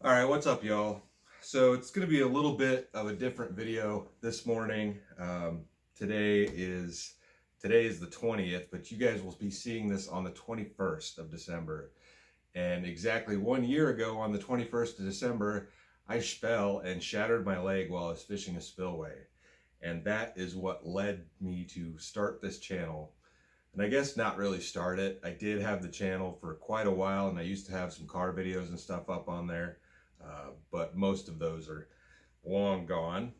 All right, what's up, y'all? So it's going to be a little bit of a different video this morning. Today is the 20th, but you guys will be seeing this on the 21st of December. And exactly 1 year ago, on the 21st of December, I fell and shattered my leg while I was fishing a spillway. And that is what led me to start this channel. And I guess not really start it. I did have the channel for quite a while, and I used to have some car videos and stuff up on there. But most of those are long gone.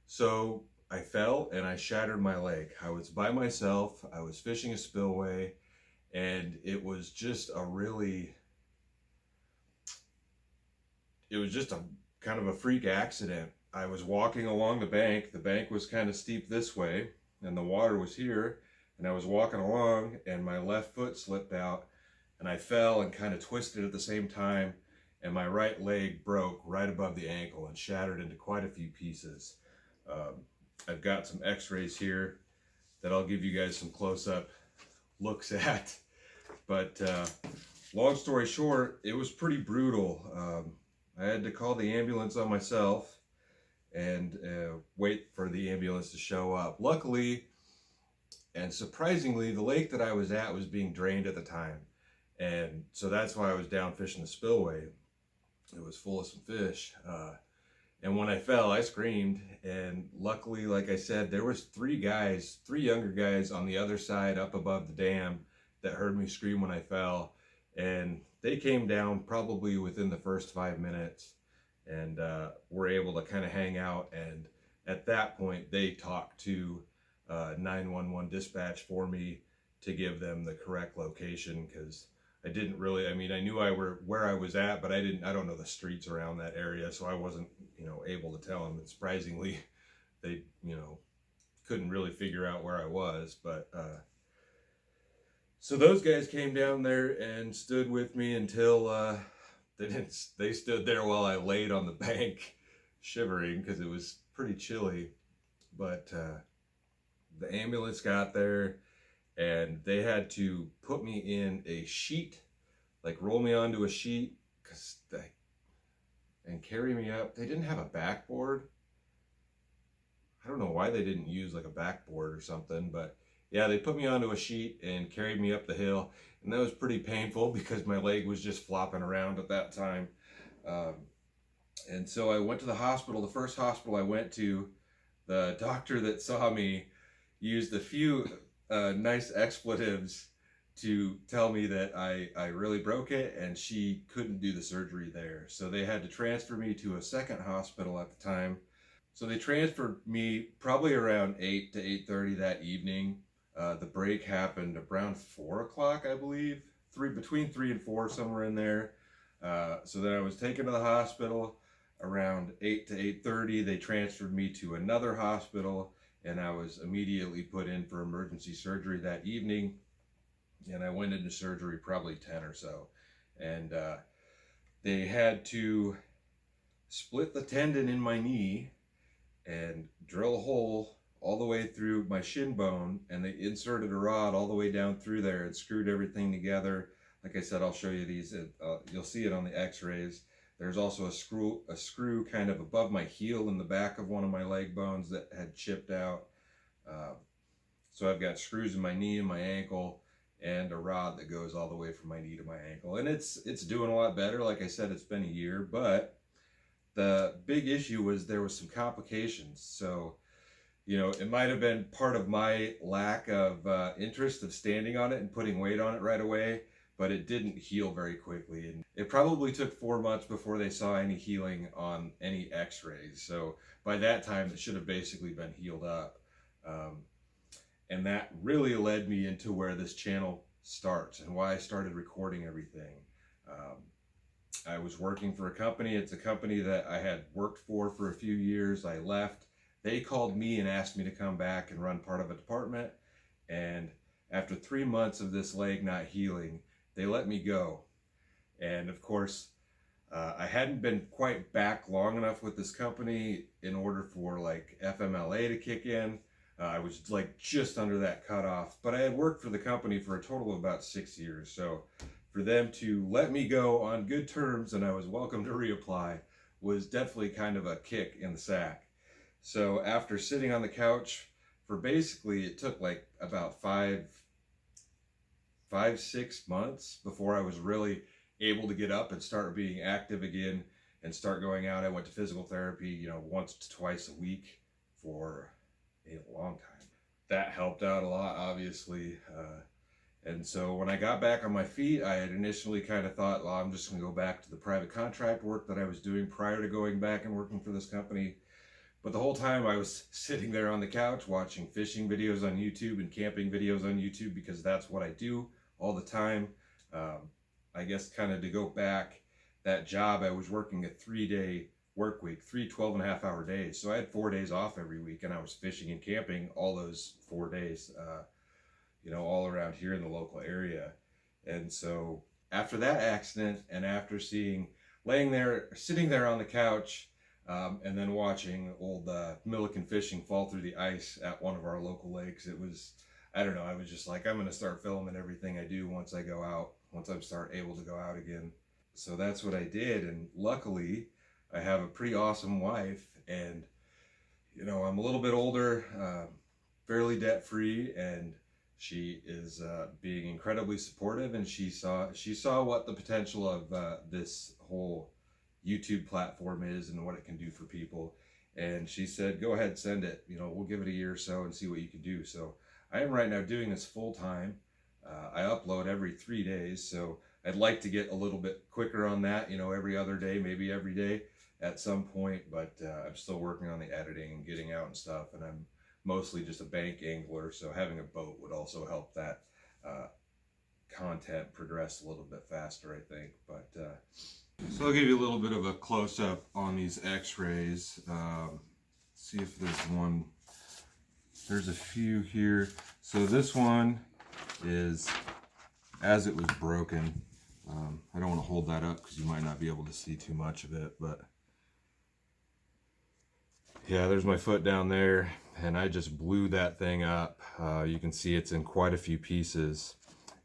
So I fell and I shattered my leg. I was by myself. I was fishing a spillway, and it was just a kind of a freak accident. I was walking along the bank. The bank was kind of steep this way, and the water was here. And I was walking along, and my left foot slipped out, and I fell and kind of twisted at the same time. And my right leg broke right above the ankle and shattered into quite a few pieces. I've got some x-rays here that I'll give you guys some close-up looks at. But long story short, it was pretty brutal. I had to call the ambulance on myself and wait for the ambulance to show up. Luckily and surprisingly, the lake that I was at was being drained at the time. And so that's why I was down fishing the spillway. It was full of some fish. And when I fell, I screamed. And luckily, like I said, there was three younger guys on the other side up above the dam that heard me scream when I fell. And they came down probably within the first 5 minutes and were able to kind of hang out. And at that point, they talked to 911 dispatch for me to give them the correct location, because I didn't really, I knew where I was at, but I don't know the streets around that area, so I wasn't, able to tell them. And surprisingly, they, couldn't really figure out where I was. But so those guys came down there and stood with me until they stood there while I laid on the bank shivering because it was pretty chilly. But the ambulance got there, and they had to put me in a sheet, like roll me onto a sheet, and carry me up. They didn't have a backboard. I don't know why they didn't use like a backboard or something, but yeah, they put me onto a sheet and carried me up the hill, and that was pretty painful because my leg was just flopping around at that time. And so I went to the hospital. The first hospital I went to, the doctor that saw me used a few nice expletives to tell me that I really broke it, and she couldn't do the surgery there. So they had to transfer me to a second hospital at the time. So they transferred me probably around 8 to 8:30 that evening. The break happened around 4 o'clock, I believe, between 3 and 4, somewhere in there. So then I was taken to the hospital around 8 to 8:30. They transferred me to another hospital, and I was immediately put in for emergency surgery that evening. And I went into surgery probably 10 or so. And they had to split the tendon in my knee and drill a hole all the way through my shin bone. And they inserted a rod all the way down through there and screwed everything together. Like I said, I'll show you these. You'll see it on the x-rays. There's also a screw kind of above my heel in the back of one of my leg bones that had chipped out. So I've got screws in my knee and my ankle, and a rod that goes all the way from my knee to my ankle. And it's doing a lot better. Like I said, it's been a year, but the big issue was there was some complications. So, it might have been part of my lack of interest of standing on it and putting weight on it right away, but it didn't heal very quickly. And it probably took 4 months before they saw any healing on any x-rays. So by that time, it should have basically been healed up. And that really led me into where this channel starts and why I started recording everything. I was working for a company. It's a company that I had worked for a few years. I left. They called me and asked me to come back and run part of a department. And after 3 months of this leg not healing, they let me go. And of course, I hadn't been quite back long enough with this company in order for like FMLA to kick in. I was like just under that cutoff, but I had worked for the company for a total of about 6 years. So for them to let me go on good terms and I was welcome to reapply was definitely kind of a kick in the sack. So after sitting on the couch for basically, it took like about 6 months before I was really able to get up and start being active again and start going out. I went to physical therapy, once to twice a week for a long time. That helped out a lot, obviously. And so when I got back on my feet, I had initially kind of thought, well, I'm just going to go back to the private contract work that I was doing prior to going back and working for this company. But the whole time I was sitting there on the couch watching fishing videos on YouTube and camping videos on YouTube because that's what I do all the time. I guess kind of to go back, that job, I was working a 3-day work week, 3 12.5-hour days. So I had 4 days off every week and I was fishing and camping all those 4 days, all around here in the local area. And so after that accident and after sitting there on the couch, and then watching old Milliken fishing fall through the ice at one of our local lakes, it was, I don't know, I was just like, I'm going to start filming everything I do once I go out, once I start able to go out again. So that's what I did. And luckily, I have a pretty awesome wife, and, I'm a little bit older, fairly debt-free, and she is being incredibly supportive, and she saw what the potential of this whole YouTube platform is and what it can do for people. And she said, go ahead, send it. We'll give it a year or so and see what you can do. So I am right now doing this full time. I upload every 3 days. So I'd like to get a little bit quicker on that, every other day, maybe every day at some point. But I'm still working on the editing and getting out and stuff. And I'm mostly just a bank angler. So having a boat would also help that content progress a little bit faster, I think. But so I'll give you a little bit of a close-up on these x-rays. See if there's one. There's a few here. So this one is as it was broken. I don't want to hold that up because you might not be able to see too much of it, but yeah, there's my foot down there, and I just blew that thing up. You can see it's in quite a few pieces.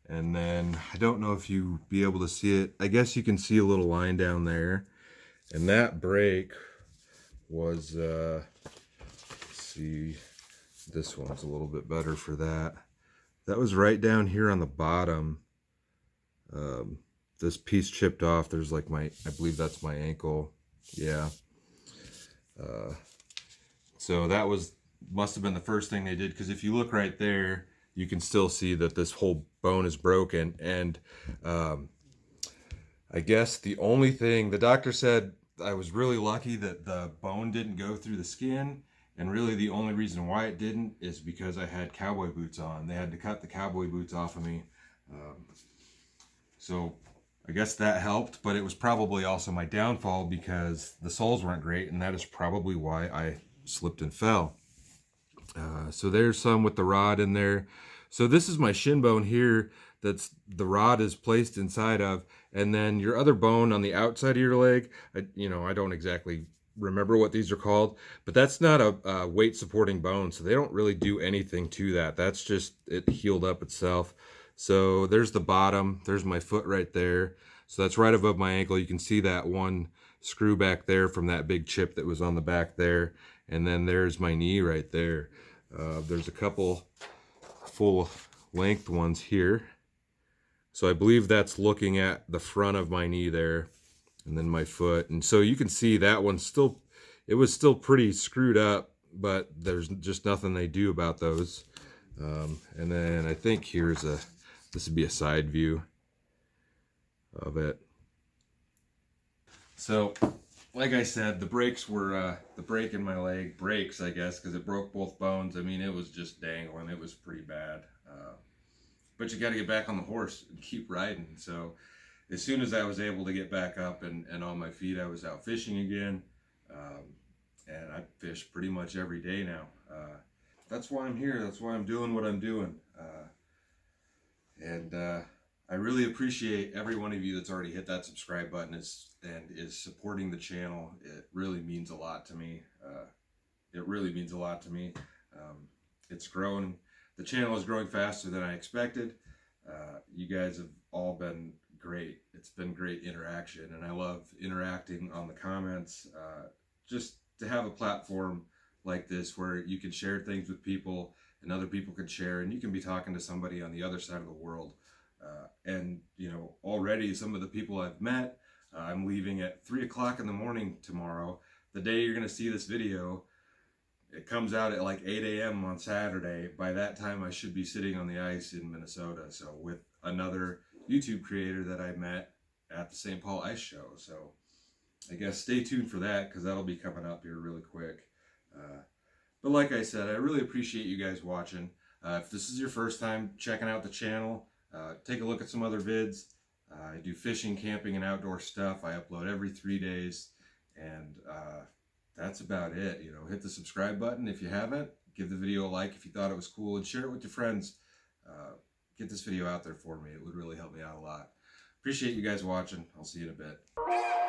And then, I don't know if you be able to see it. I guess you can see a little line down there. And that break was, let's see, this one's a little bit better for that. That was right down here on the bottom. This piece chipped off. There's like I believe that's my ankle. Yeah. So that must have been the first thing they did, because if you look right there, you can still see that this whole bone is broken. And I guess the only thing, the doctor said I was really lucky that the bone didn't go through the skin. And really the only reason why it didn't is because I had cowboy boots on. They had to cut the cowboy boots off of me. So I guess that helped, but it was probably also my downfall because the soles weren't great, and that is probably why I slipped and fell. So there's some with the rod in there. So this is my shin bone here that's the rod is placed inside of, and then your other bone on the outside of your leg, I don't exactly remember what these are called, but that's not a weight supporting bone, so they don't really do anything to that. That's just it healed up itself. So there's the bottom, there's my foot right there. So that's right above my ankle. You can see that one screw back there from that big chip that was on the back there. And then there's my knee right there. There's a couple full length ones here. So I believe that's looking at the front of my knee there, and then my foot. And so you can see that one's still, it was still pretty screwed up, but there's just nothing they do about those. And then I think this would be a side view of it. So like I said, the breaks were, the break in my leg breaks, I guess, because it broke both bones. I mean, it was just dangling. It was pretty bad. But you got to get back on the horse and keep riding. So as soon as I was able to get back up and on my feet, I was out fishing again. And I fish pretty much every day now. That's why I'm here. That's why I'm doing what I'm doing. And I really appreciate every one of you that's already hit that subscribe button and is supporting the channel. It really means a lot to me. It really means a lot to me. It's growing. The channel is growing faster than I expected. You guys have all been great. It's been great interaction, and I love interacting on the comments. Just to have a platform like this where you can share things with people and other people can share, and you can be talking to somebody on the other side of the world. And you know, already some of the people I've met, I'm leaving at 3 o'clock in the morning tomorrow. The day you're going to see this video, it comes out at like 8 a.m. on Saturday. By that time, I should be sitting on the ice in Minnesota. So with another YouTube creator that I met at the St. Paul Ice Show. So I guess stay tuned for that, because that'll be coming up here really quick. But like I said, I really appreciate you guys watching. If this is your first time checking out the channel, take a look at some other vids. I do fishing, camping, and outdoor stuff. I upload every 3 days, and that's about it. You know, hit the subscribe button if you haven't. Give the video a like if you thought it was cool, and share it with your friends. Get this video out there for me. It would really help me out a lot. Appreciate you guys watching. I'll see you in a bit.